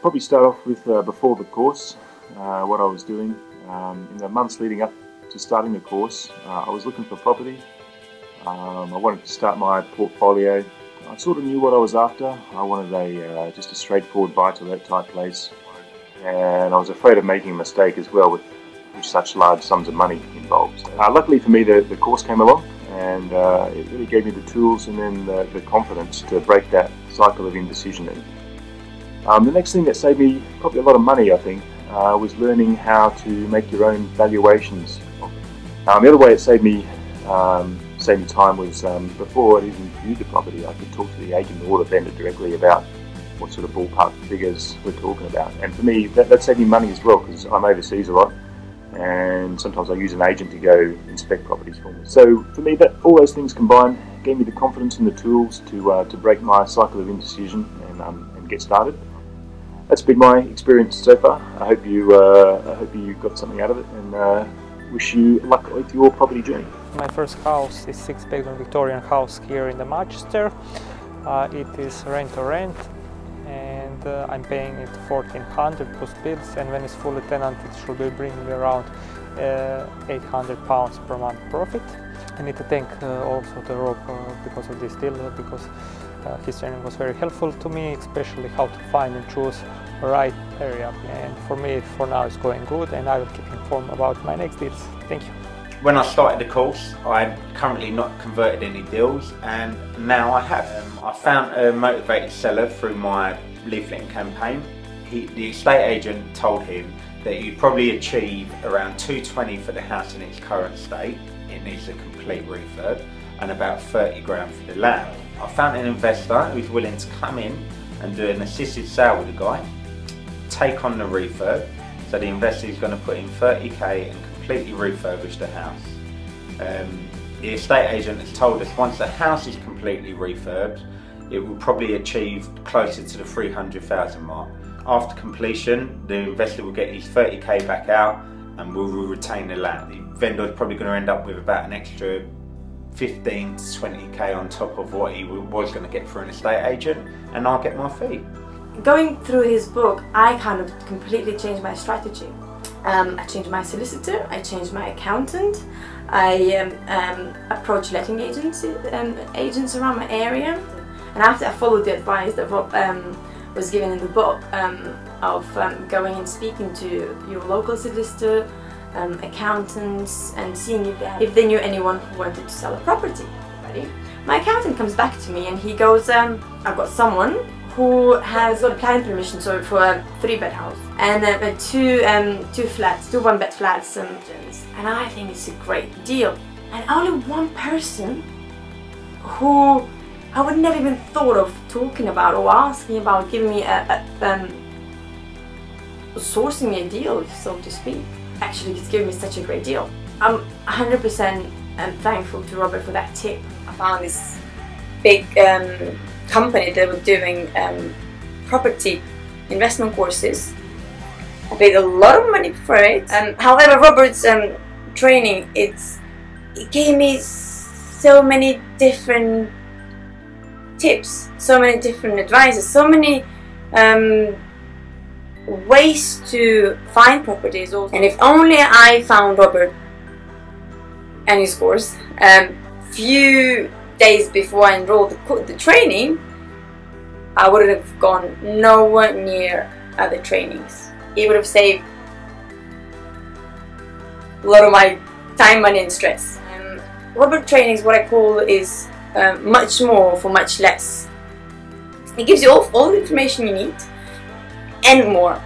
probably start off with before the course, what I was doing. In the months leading up to starting the course, I was looking for property. I wanted to start my portfolio. I sort of knew what I was after. I wanted just a straightforward buy-to-let type place, and I was afraid of making a mistake as well with such large sums of money involved. Luckily for me, the course came along, and it really gave me the tools and then the confidence to break that cycle of indecision. The next thing that saved me probably a lot of money, I think, was learning how to make your own valuations. The other way it saved me time was before I even viewed the property, I could talk to the agent or the vendor directly about what sort of ballpark figures we're talking about. And for me, that saved me money as well, because I'm overseas a lot, and sometimes I use an agent to go inspect properties for me. So for me, all those things combined gave me the confidence and the tools to break my cycle of indecision and get started. That's been my experience so far. I hope you got something out of it, and wish you luck with your property journey. My first house is 6-bedroom Victorian house here in the Manchester. It is rent-to-rent, and I'm paying it £1,400 plus bills, and when it's fully tenanted it should be bringing me around £800 per month profit. I need to thank also to Rob because of this deal, because his training was very helpful to me, especially how to find and choose the right area. And for me, for now, it's going good, and I will keep informed about my next deals. Thank you. When I started the course, I'm currently not converted any deals, and now I have. I found a motivated seller through my leafleting campaign. The estate agent told him that you'd probably achieve around $220 for the house in its current state. It needs a complete refurb, and about 30 grand for the land. I found an investor who's willing to come in and do an assisted sale with the guy, take on the refurb. So the investor is going to put in 30k and completely refurbish the house. The estate agent has told us once the house is completely refurbed, it will probably achieve closer to the 300,000 mark. After completion, the investor will get his 30k back out and will retain the land. The vendor is probably going to end up with about an extra 15 to 20k on top of what he was going to get for an estate agent, and I'll get my fee. Going through his book, I kind of completely changed my strategy. I changed my solicitor, I changed my accountant, I approached letting agents around my area, and after I followed the advice that Rob was given in the book of going and speaking to your local solicitor, accountants, and seeing if they knew anyone who wanted to sell a property. My accountant comes back to me and he goes, I've got someone who has got planning permission for a 3-bed house and two 1-bed flats, and I think it's a great deal. And only one person who I would never even thought of talking about or asking about giving me sourcing me a deal, so to speak. Actually, it's given me such a great deal. I'm 100% thankful to Robert for that tip. I found this big company that was doing property investment courses. I paid a lot of money for it. However, Robert's training, it gave me so many different tips, so many different advices, so many ways to find properties also. And if only I found Robert and his course few days before I enrolled the training, I would have gone nowhere near other trainings. It would have saved a lot of my time, money and stress. Robert training is what I call is much more for much less. It gives you all the information you need and more.